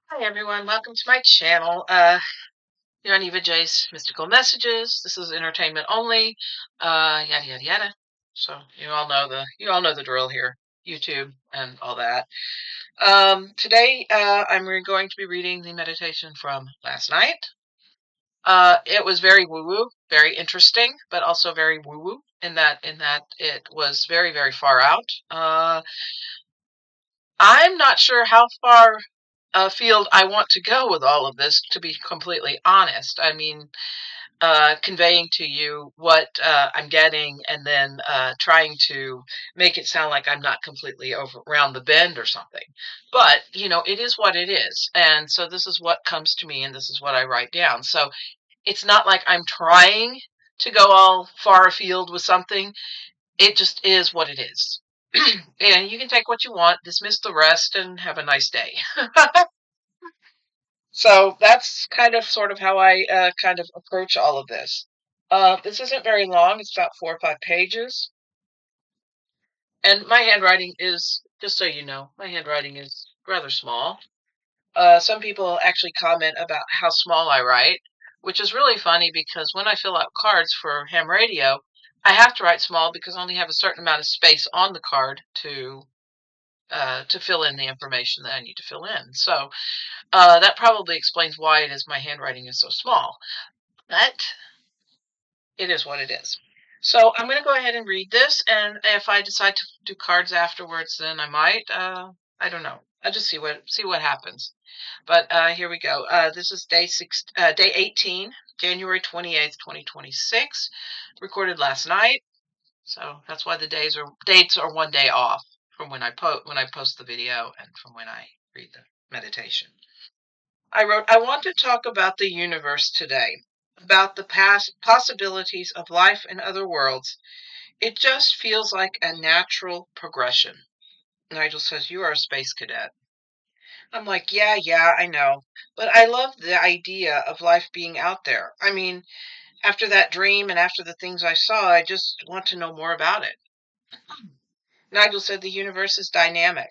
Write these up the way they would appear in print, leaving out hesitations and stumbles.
Hi everyone, welcome to my channel. You're on Eva J's Mystical Messages. This is entertainment only. Yada yada yada. So you all know the drill here. YouTube and all that. Today I'm going to be reading the meditation from last night. It was very woo-woo, very interesting, but also very woo-woo in that it was very, very far out. I'm not sure how far field I want to go with all of this, to be completely honest. I mean, conveying to you what I'm getting and then trying to make it sound like I'm not completely over around the bend or something. But, it is what it is. And so this is what comes to me and this is what I write down. So it's not like I'm trying to go all far afield with something. It just is what it is. And you can take what you want, dismiss the rest, and have a nice day. So that's kind of sort of how I kind of approach all of this. This isn't very long. It's about 4 or 5 pages. And my handwriting is, just so you know, my handwriting is rather small. Some people actually comment about how small I write, which is really funny because when I fill out cards for ham radio, I have to write small because I only have a certain amount of space on the card to fill in the information that I need to fill in. So that probably explains why it is my handwriting is so small. But it is what it is. So I'm going to go ahead and read this, and if I decide to do cards afterwards, then I might. I don't know. I'll just see what happens. But here we go. This is day 18, January 28th, 2026, recorded last night. So that's why the dates are one day off from when I post the video and from when I read the meditation. I wrote, I want to talk about the universe today, about the past possibilities of life in other worlds. It just feels like a natural progression. Nigel says, you are a space cadet. I'm like, yeah, I know. But I love the idea of life being out there. I mean, after that dream and after the things I saw, I just want to know more about it. Nigel said the universe is dynamic,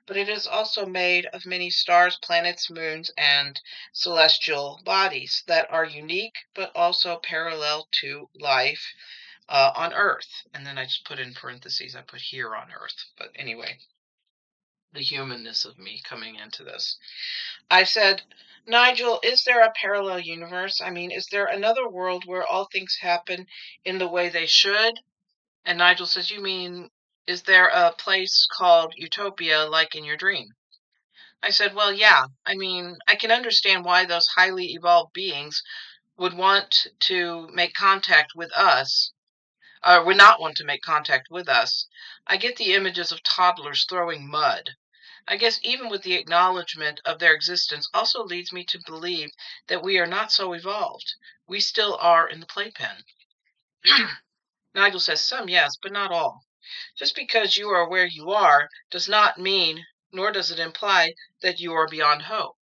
but it is also made of many stars, planets, moons, and celestial bodies that are unique but also parallel to life on Earth. And then I just put in parentheses, I put here on Earth. But anyway, the humanness of me coming into this. I said, Nigel, is there a parallel universe? I mean, is there another world where all things happen in the way they should? And Nigel says, you mean, is there a place called Utopia like in your dream? I said, well, yeah. I mean, I can understand why those highly evolved beings would want to make contact with us, or would not want to make contact with us. I get the images of toddlers throwing mud. I guess even with the acknowledgement of their existence also leads me to believe that we are not so evolved. We still are in the playpen. Nigel says, some yes, but not all. Just because you are where you are does not mean, nor does it imply, that you are beyond hope.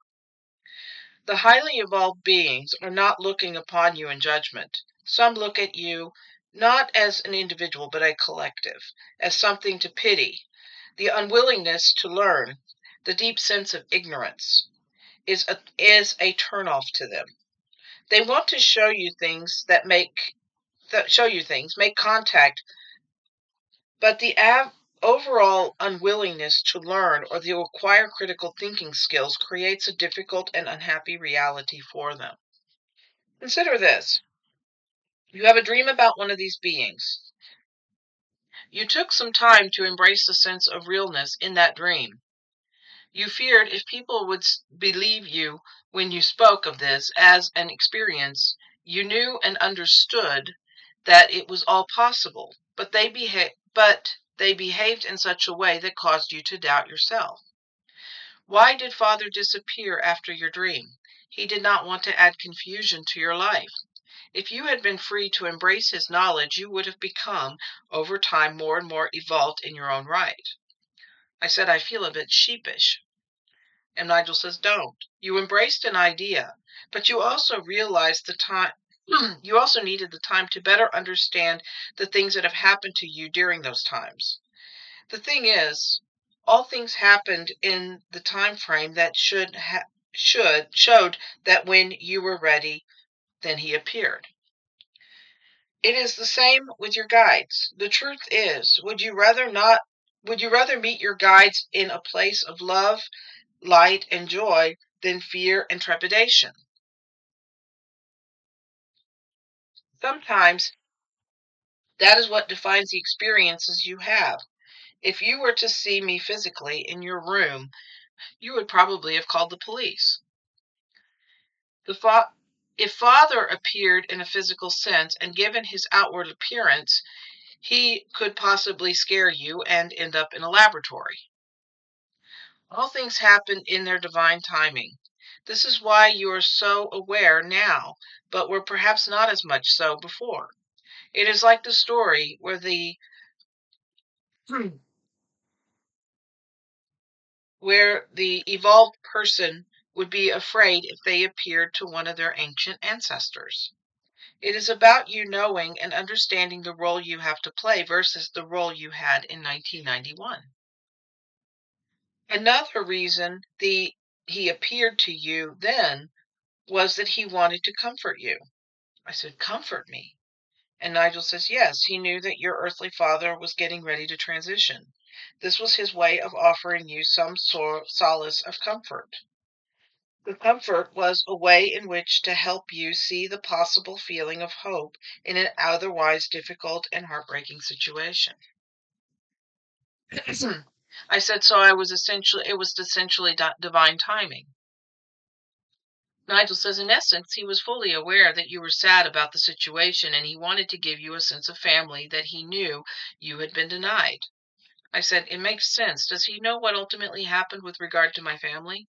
The highly evolved beings are not looking upon you in judgment. Some look at you not as an individual, but a collective, as something to pity. The unwillingness to learn, the deep sense of ignorance, is a turnoff to them. They want to show you things make contact, but the overall unwillingness to learn or to acquire critical thinking skills creates a difficult and unhappy reality for them. Consider this. You have a dream about one of these beings. You took some time to embrace the sense of realness in that dream. You feared if people would believe you when you spoke of this as an experience. You knew and understood that it was all possible, but they behaved in such a way that caused you to doubt yourself. Why did Father disappear after your dream? He did not want to add confusion to your life. If you had been free to embrace his knowledge, you would have become, over time, more and more evolved in your own right. I said, I feel a bit sheepish. And Nigel says, don't. You embraced an idea, but you also realized the time. You also needed the time to better understand the things that have happened to you during those times. The thing is, all things happened in the time frame that should showed that when you were ready, then he appeared. It is the same with your guides. The truth is, would you rather meet your guides in a place of love, light, and joy than fear and trepidation? Sometimes that is what defines the experiences you have. If you were to see me physically in your room, you would probably have called the police. The fa- if Father appeared in a physical sense and given his outward appearance, he could possibly scare you and end up in a laboratory. All things happen in their divine timing. This is why you are so aware now, but were perhaps not as much so before. It is like the story where the evolved person would be afraid if they appeared to one of their ancient ancestors. It is about you knowing and understanding the role you have to play versus the role you had in 1991. Another reason he appeared to you then was that he wanted to comfort you. I said, "Comfort me?" And Nigel says, "Yes, he knew that your earthly father was getting ready to transition. This was his way of offering you some solace of comfort." The comfort was a way in which to help you see the possible feeling of hope in an otherwise difficult and heartbreaking situation. I said, so it was essentially divine timing. Nigel says, in essence, he was fully aware that you were sad about the situation and he wanted to give you a sense of family that he knew you had been denied. I said, it makes sense. Does he know what ultimately happened with regard to my family?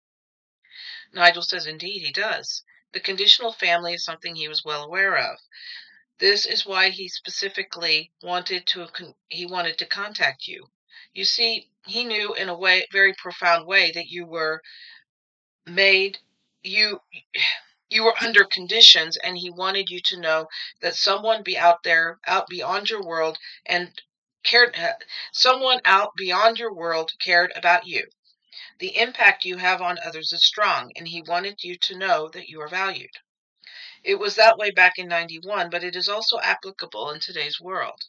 Nigel says, indeed, he does. The conditional family is something he was well aware of. This is why he specifically wanted to contact you. You see, he knew in a way, very profound way, that you were made you you were under conditions, and he wanted you to know that someone be out there, out beyond your world, and cared. Someone out beyond your world cared about you. The impact you have on others is strong, and he wanted you to know that you are valued. It was that way back in 91, but it is also applicable in today's world.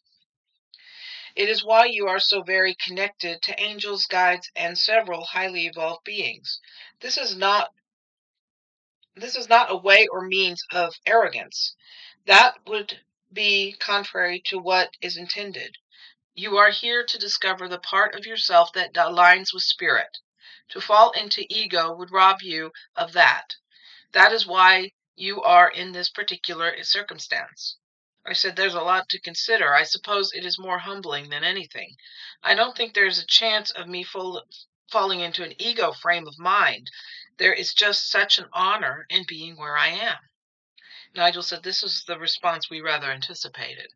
It is why you are so very connected to angels, guides, and several highly evolved beings. This is not a way or means of arrogance. That would be contrary to what is intended. You are here to discover the part of yourself that aligns with spirit. To fall into ego would rob you of that. That is why you are in this particular circumstance. I said, there's a lot to consider. I suppose it is more humbling than anything. I don't think there's a chance of me falling into an ego frame of mind. There is just such an honor in being where I am. Nigel said, this is the response we rather anticipated.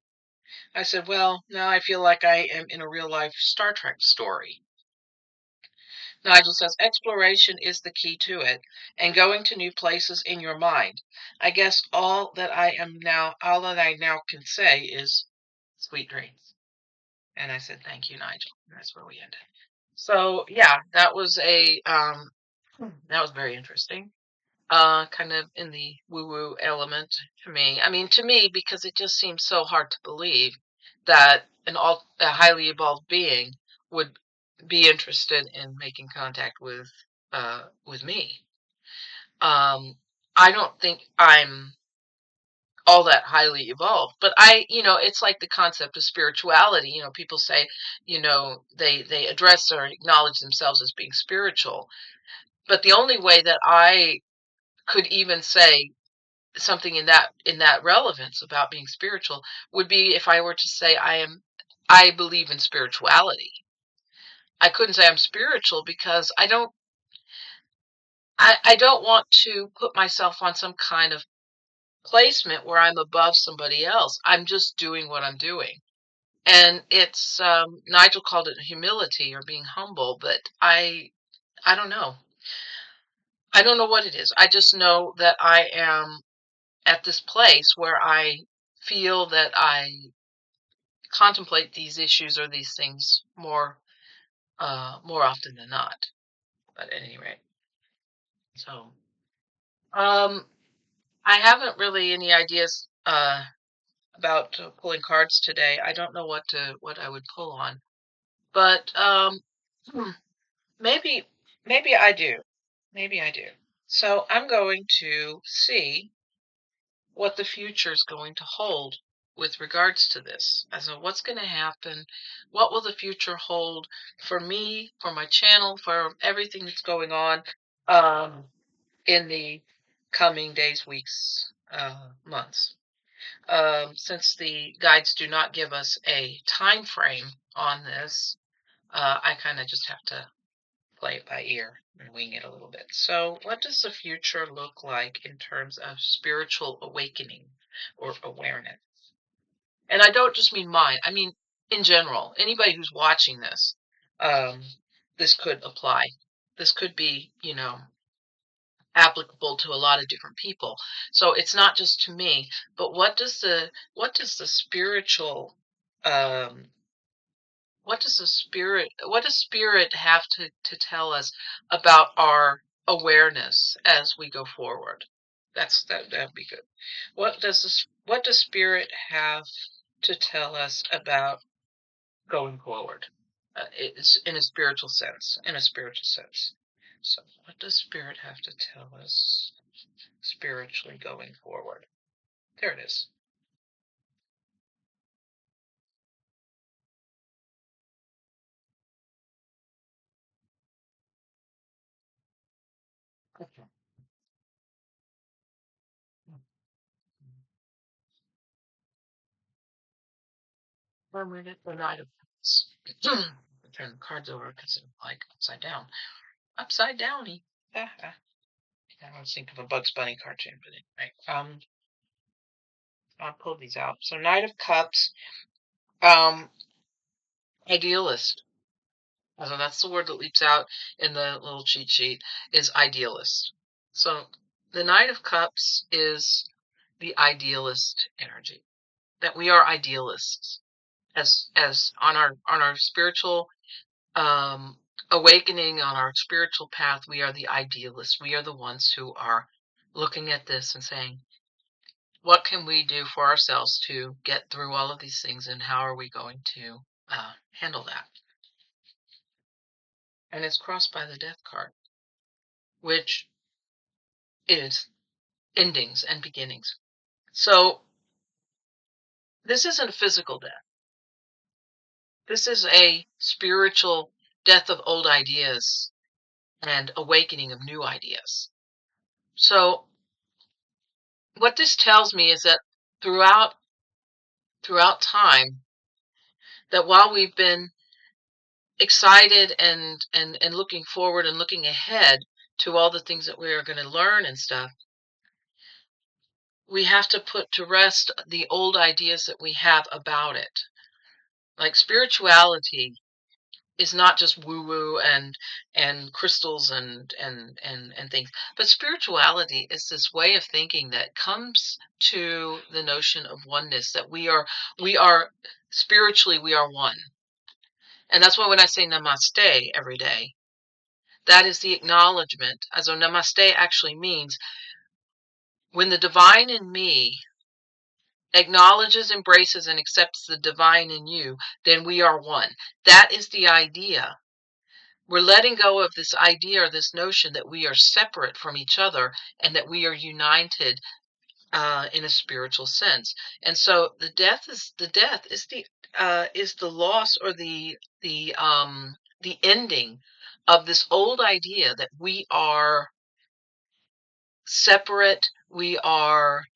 I said, well, now I feel like I am in a real-life Star Trek story. Nigel says, exploration is the key to it, and going to new places in your mind. I guess all that I now can say is sweet dreams. And I said, thank you, Nigel. And that's where we ended. So yeah, that was very interesting. Kind of in the woo-woo element to me. I mean, to me, because it just seems so hard to believe that a highly evolved being would be interested in making contact with me. I don't think I'm all that highly evolved, but it's like the concept of spirituality. People say, they address or acknowledge themselves as being spiritual, but the only way that I could even say something in that relevance about being spiritual would be if I were to say I believe in spirituality. I couldn't say I'm spiritual because I don't want to put myself on some kind of placement where I'm above somebody else. I'm just doing what I'm doing. And it's Nigel called it humility or being humble, but I don't know. I don't know what it is. I just know that I am at this place where I feel that I contemplate these issues or these things more often than not. But at any rate, so Um, I haven't really any ideas about pulling cards today. I don't know what I would pull on, but hmm, maybe maybe I do. Maybe I do. So I'm going to see what the future is going to hold with regards to this. As in what's going to happen, what will the future hold for me, for my channel, for everything that's going on um, in the coming days, weeks, months. Since the guides do not give us a time frame on this, I kind of just have to play it by ear and wing it a little bit. So, what does the future look like in terms of spiritual awakening or awareness? And I don't just mean mine, I mean in general, anybody who's watching this, um, this could apply. This could be, applicable to a lot of different people. So it's not just to me, but what does the spiritual um what does spirit have to tell us about our awareness as we go forward? That'd be good. What does spirit have to tell us about going forward? It's in a spiritual sense, So what does spirit have to tell us spiritually going forward? There it is. Okay. Or read it the Knight of Cups. Turn the cards over because it's like upside down. Upside downy. I was thinking of a Bugs Bunny cartoon, but anyway. I'll pull these out. So Knight of Cups, um, idealist. So that's the word that leaps out in the little cheat sheet is idealist. So the Knight of Cups is the idealist energy. That we are idealists as on our spiritual um awakening, on our spiritual path, we are the idealists. We are the ones who are looking at this and saying, what can we do for ourselves to get through all of these things, and how are we going to handle that? And it's crossed by the death card, which is endings and beginnings. So this isn't a physical death. This is a spiritual death of old ideas and awakening of new ideas. So what this tells me is that throughout time, that while we've been excited and looking forward and looking ahead to all the things that we are going to learn and stuff, we have to put to rest the old ideas that we have about it. Like spirituality is not just woo woo and crystals and things, but spirituality is this way of thinking that comes to the notion of oneness, that we are spiritually, we are one. And that's why when I say namaste every day, that is the acknowledgement. As a namaste actually means, when the divine in me acknowledges, embraces, and accepts the divine in you, then we are one. That is the idea. We're letting go of this idea or this notion that we are separate from each other and that we are united in a spiritual sense. And so the death is the loss, or the ending of this old idea that we are separate. We are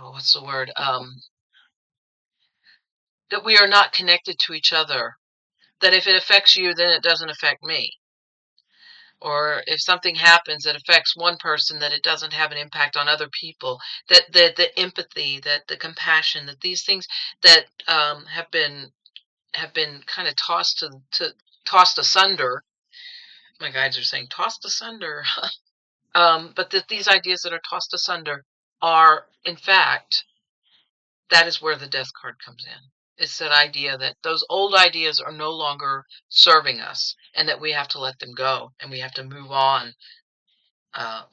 what's the word? That we are not connected to each other. That if it affects you, then it doesn't affect me. Or if something happens that affects one person, that it doesn't have an impact on other people. That the empathy, that the compassion, that these things that have been kind of tossed asunder. My guides are saying tossed asunder. But that these ideas that are tossed asunder are, in fact, that is where the death card comes in. It's that idea that those old ideas are no longer serving us, and that we have to let them go and we have to move on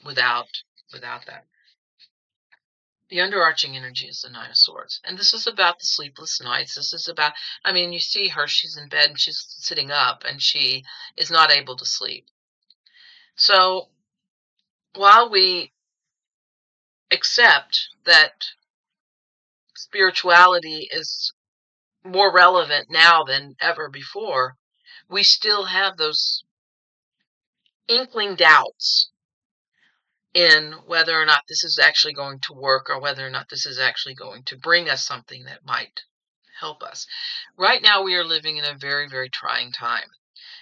without that. The underarching energy is the Nine of Swords. And this is about the sleepless nights. This is about, I mean, you see her, she's in bed and she's sitting up and she is not able to sleep. So while we accept that spirituality is more relevant now than ever before, we still have those inkling doubts in whether or not this is actually going to work or whether or not this is actually going to bring us something that might help us. Right now, we are living in a very, very trying time.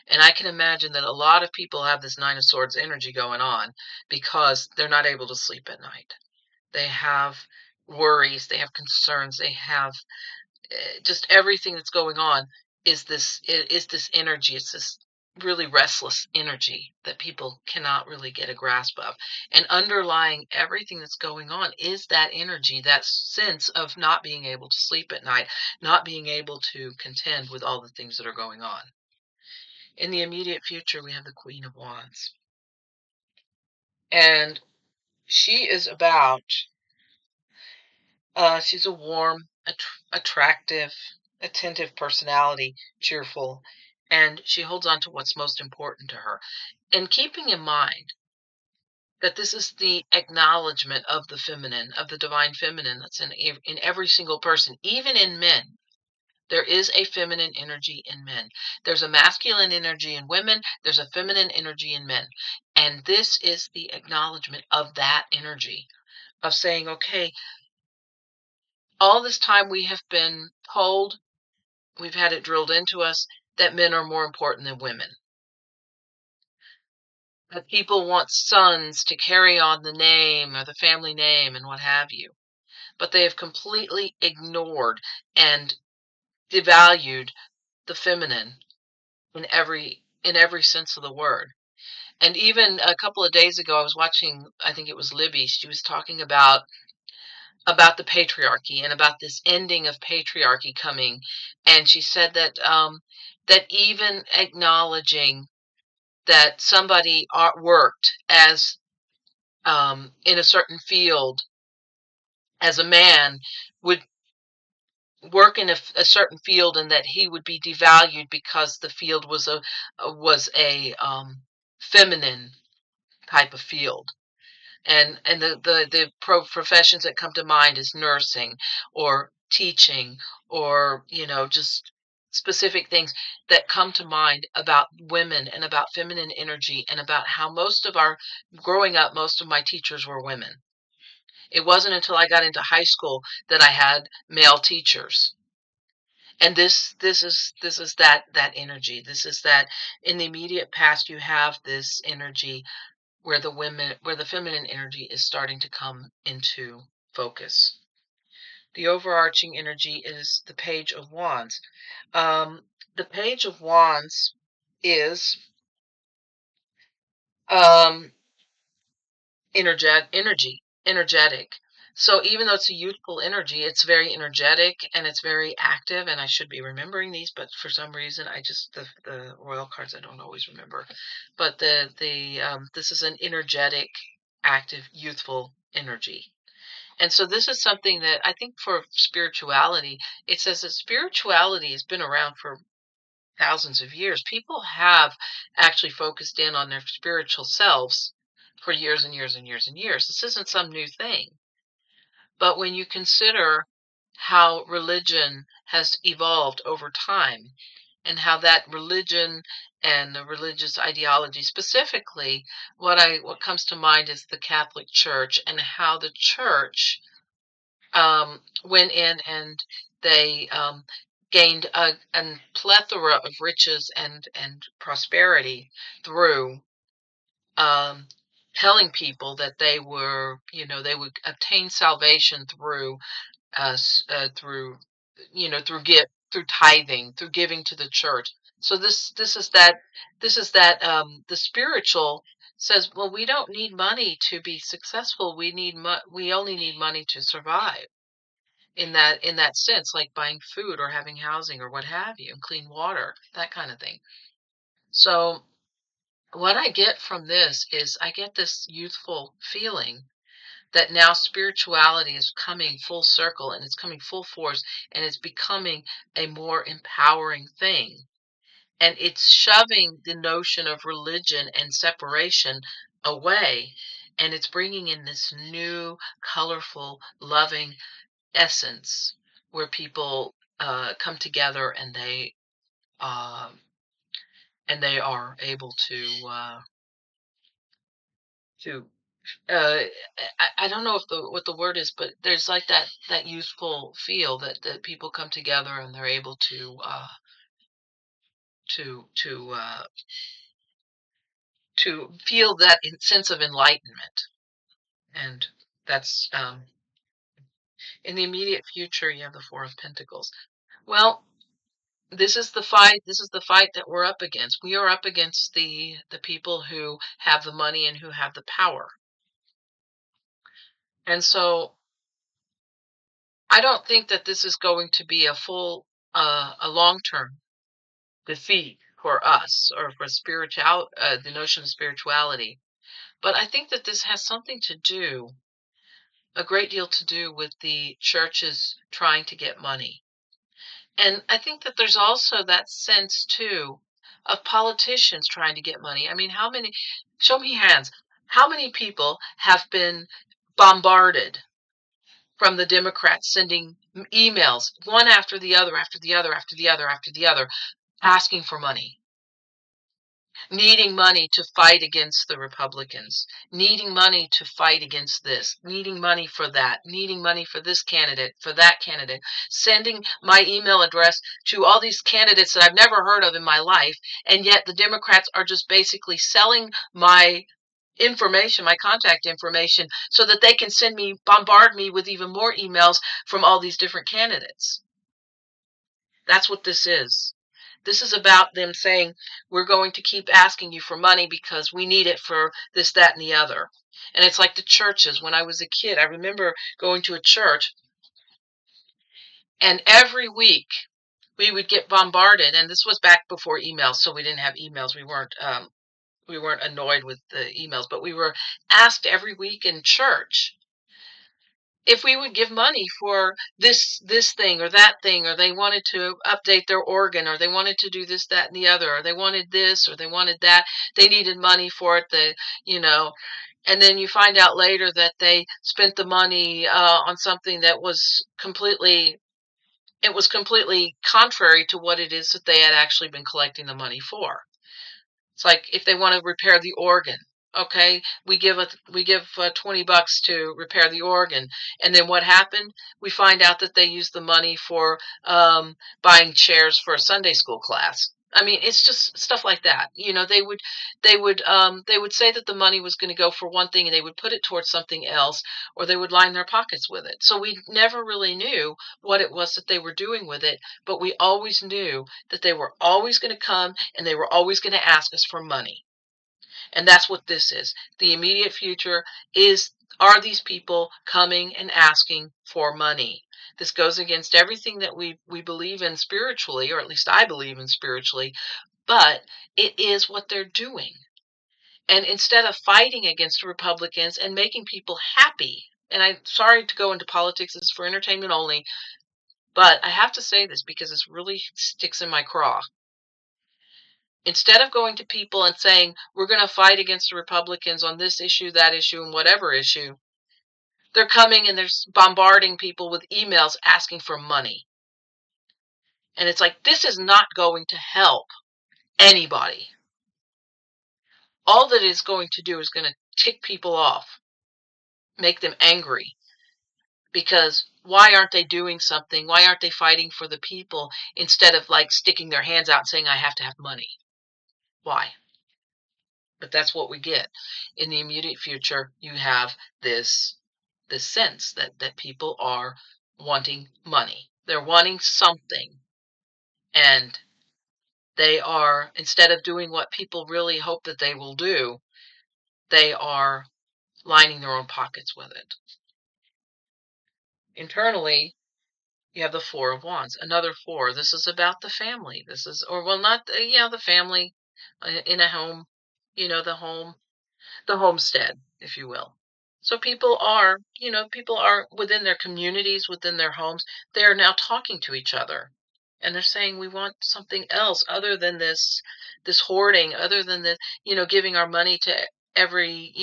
And I can imagine that a lot of people have this Nine of Swords energy going on because they're not able to sleep at night. They have worries, they have concerns, they have just everything that's going on is this energy. It's this really restless energy that people cannot really get a grasp of. And underlying everything that's going on is that energy, that sense of not being able to sleep at night, not being able to contend with all the things that are going on. In the immediate future, we have the Queen of Wands. And she is about, she's a warm, attractive, attentive personality, cheerful, and she holds on to what's most important to her. And keeping in mind that this is the acknowledgement of the feminine, of the divine feminine that's in every single person, even in men. There is a feminine energy in men. There's a masculine energy in women. There's a feminine energy in men. And this is the acknowledgement of that energy, of saying, okay, all this time we have been told, we've had it drilled into us, that men are more important than women. That people want sons to carry on the name or the family name and what have you. But they have completely ignored and devalued the feminine in every sense of the word. And even a couple of days ago, I was watching, I think it was Libby, she was talking about the patriarchy and about this ending of patriarchy coming. And she said that that even acknowledging that somebody worked as in a certain field as a man would work in a certain field, and that he would be devalued because the field was a feminine type of field. And the professions that come to mind is nursing or teaching, or just specific things that come to mind about women and about feminine energy, and about how most of our growing up, most of my teachers were women. It wasn't until I got into high school that I had male teachers. And this is that energy. This is that in the immediate past you have this energy where the feminine energy is starting to come into focus. The overarching energy is the Page of Wands. The Page of Wands is um, energetic. So even though it's a youthful energy, it's very energetic and it's very active. And I should be remembering these, but for some reason, the royal cards I don't always remember. But this is an energetic, active, youthful energy. And so this is something that I think for spirituality, it says that spirituality has been around for thousands of years. People have actually focused in on their spiritual selves for years and years and years and years. This isn't some new thing. But when you consider how religion has evolved over time, and how that religion and the religious ideology, specifically what comes to mind is the Catholic Church, and how the church went in and they gained a plethora of riches and prosperity through um, telling people that they would obtain salvation through through through tithing, through giving to the church. So the spiritual says, well, we don't need money to be successful. We only need money to survive, in that sense, like buying food or having housing or what have you, and clean water, that kind of thing. So what I get from this is I get this youthful feeling that now spirituality is coming full circle and it's coming full force and it's becoming a more empowering thing. And it's shoving the notion of religion and separation away. And it's bringing in this new, colorful, loving essence where people come together uh, and they are able to uh, I don't know if the what the word is, but there's like that youthful feel that people come together and they're able to to feel that sense of enlightenment. And that's in the immediate future. You have the Four of Pentacles. Well, this is the fight. This is the fight that we're up against. We are up against the people who have the money and who have the power. And so I don't think that this is going to be a long-term defeat for us or for the notion of spirituality. But I think that this has something to do, a great deal to do with the churches trying to get money. And I think that there's also that sense too of politicians trying to get money. I mean, show me hands, how many people have been bombarded from the Democrats sending emails one after the other, after the other, after the other, after the other, asking for money, needing money to fight against the Republicans, needing money to fight against this, needing money for that, needing money for this candidate, for that candidate, sending my email address to all these candidates that I've never heard of in my life, and yet the Democrats are just basically selling my information, my contact information, so that they can bombard me with even more emails from all these different candidates. That's what this is. This is about them saying, we're going to keep asking you for money because we need it for this, that, and the other. And it's like the churches. When I was a kid, I remember going to a church, and every week we would get bombarded. And this was back before emails, so we didn't have emails. We weren't annoyed with the emails, but we were asked every week in church if we would give money for this thing or that thing, or they wanted to update their organ, or they wanted to do this, that, and the other, or they wanted this, or they wanted that, they needed money for it, you know. And then you find out later that they spent the money on something that was completely contrary to what it is that they had actually been collecting the money for. It's like if they want to repair the organ, okay, we give $20 to repair the organ, and then what happened? We find out that they used the money for buying chairs for a Sunday school class. I mean, it's just stuff like that. You know, they would say that the money was going to go for one thing, and they would put it towards something else, or they would line their pockets with it. So we never really knew what it was that they were doing with it, but we always knew that they were always going to come and they were always going to ask us for money. And that's what this is. The immediate future are these people coming and asking for money. This goes against everything that we believe in spiritually, or at least I believe in spiritually, but it is what they're doing. And instead of fighting against Republicans and making people happy, and I'm sorry to go into politics, this is for entertainment only, but I have to say this because this really sticks in my craw. Instead of going to people and saying, we're going to fight against the Republicans on this issue, that issue, and whatever issue, they're coming and they're bombarding people with emails asking for money. And it's like, this is not going to help anybody. All that it's going to do is going to tick people off, make them angry. Because why aren't they doing something? Why aren't they fighting for the people instead of like sticking their hands out and saying, I have to have money? Why? But that's what we get. In the immediate future, you have this sense that people are wanting money. They're wanting something. And they are, instead of doing what people really hope that they will do, they are lining their own pockets with it. Internally, you have the Four of Wands, another four. This is about the family. This is, or well, not, yeah, the family in a home, the homestead, if you will. So people are, people are within their communities, within their homes. They are now talking to each other, and they're saying we want something else other than this hoarding, other than the, giving our money to every,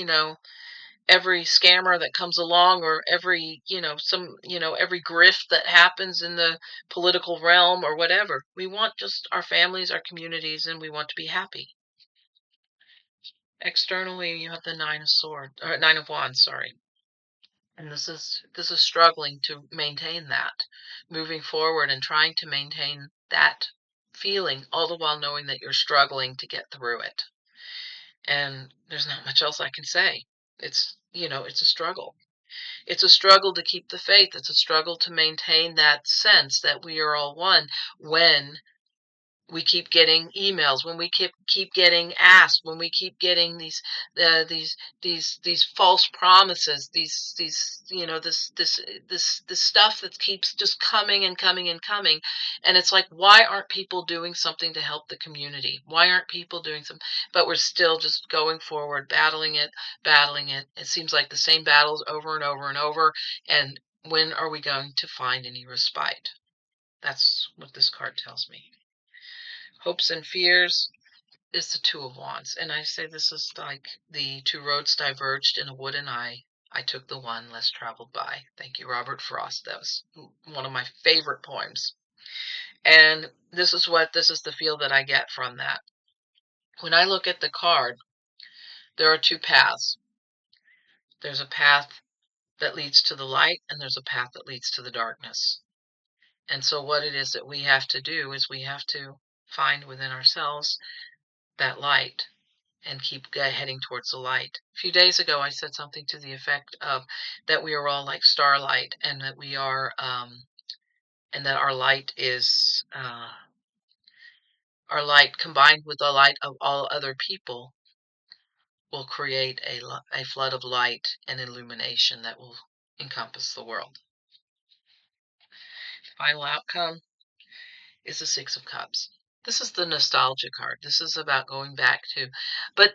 every scammer that comes along, or every, every grift that happens in the political realm or whatever. We want just our families, our communities, and we want to be happy. Externally, you have the Nine of Wands, sorry. And this is struggling to maintain that, moving forward and trying to maintain that feeling, all the while knowing that you're struggling to get through it. And there's not much else I can say. It's a struggle. It's a struggle to keep the faith. It's a struggle to maintain that sense that we are all one when we keep getting emails, when we keep getting asked, when we keep getting these false promises, these this stuff that keeps just coming and coming and coming. And it's like, why aren't people doing something to help the community? Why aren't people doing something? But we're still just going forward, battling it, battling it. It seems like the same battles over and over and over. And when are we going to find any respite? That's what this card tells me. Hopes and fears is the Two of Wands. And I say this is like the two roads diverged in a wood, and I took the one less traveled by. Thank you, Robert Frost. That was one of my favorite poems. And this is the feel that I get from that. When I look at the card, there are two paths. There's a path that leads to the light, and there's a path that leads to the darkness. And so what it is that we have to do is we have to find within ourselves that light and keep heading towards the light. A few days ago, I said something to the effect of that we are all like starlight, and that we are, and that our light is, our light combined with the light of all other people will create a flood of light and illumination that will encompass the world. Final outcome is the Six of Cups. This is the nostalgia card. This is about going back to, but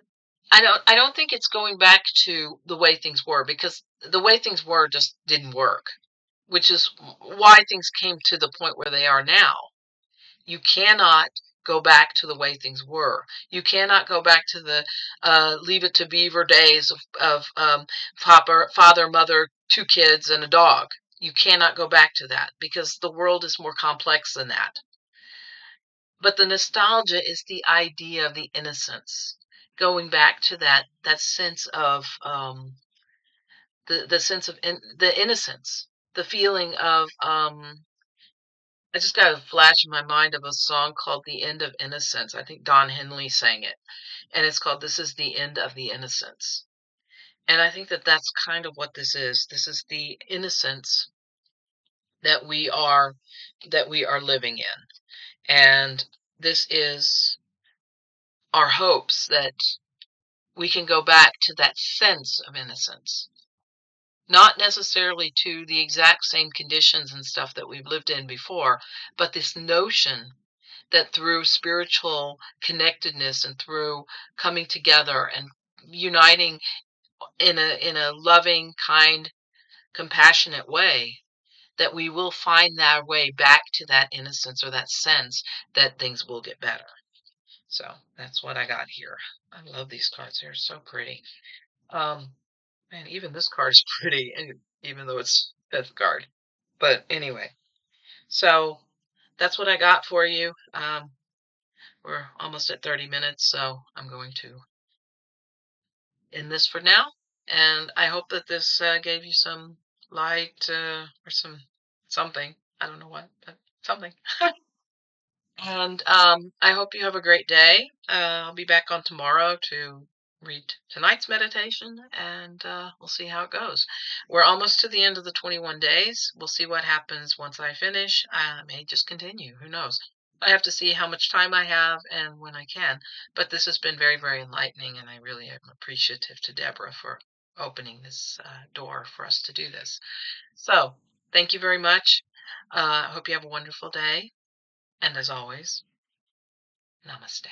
I don't think it's going back to the way things were, because the way things were just didn't work, which is why things came to the point where they are now. You cannot go back to the way things were. You cannot go back to the Leave It to Beaver days of father, mother, two kids, and a dog. You cannot go back to that, because the world is more complex than that. But the nostalgia is the idea of the innocence, going back to that sense of the sense of the innocence, the feeling of I just got a flash in my mind of a song called "The End of Innocence." I think Don Henley sang it, and it's called "This Is the End of the Innocence." And I think that that's kind of what this is. This is the innocence that we are living in, and this is our hopes that we can go back to that sense of innocence. Not necessarily to the exact same conditions and stuff that we've lived in before, but this notion that through spiritual connectedness and through coming together and uniting in a loving, kind, compassionate way, that we will find that way back to that innocence, or that sense that things will get better. So that's what I got here. I love these cards. They're so pretty. Man, even this card is pretty, even though it's fifth card. But anyway, so that's what I got for you. We're almost at 30 minutes, so I'm going to end this for now. And I hope that this gave you some light, or something. I don't know what, but something. And I hope you have a great day. I'll be back on tomorrow to read tonight's meditation, and we'll see how it goes. We're almost to the end of the 21 days. We'll see what happens once I finish. I may just continue. Who knows? I have to see how much time I have and when I can. But this has been very, very enlightening, and I really am appreciative to Deborah for opening this door for us to do this. So thank you very much. I hope you have a wonderful day. And as always, namaste.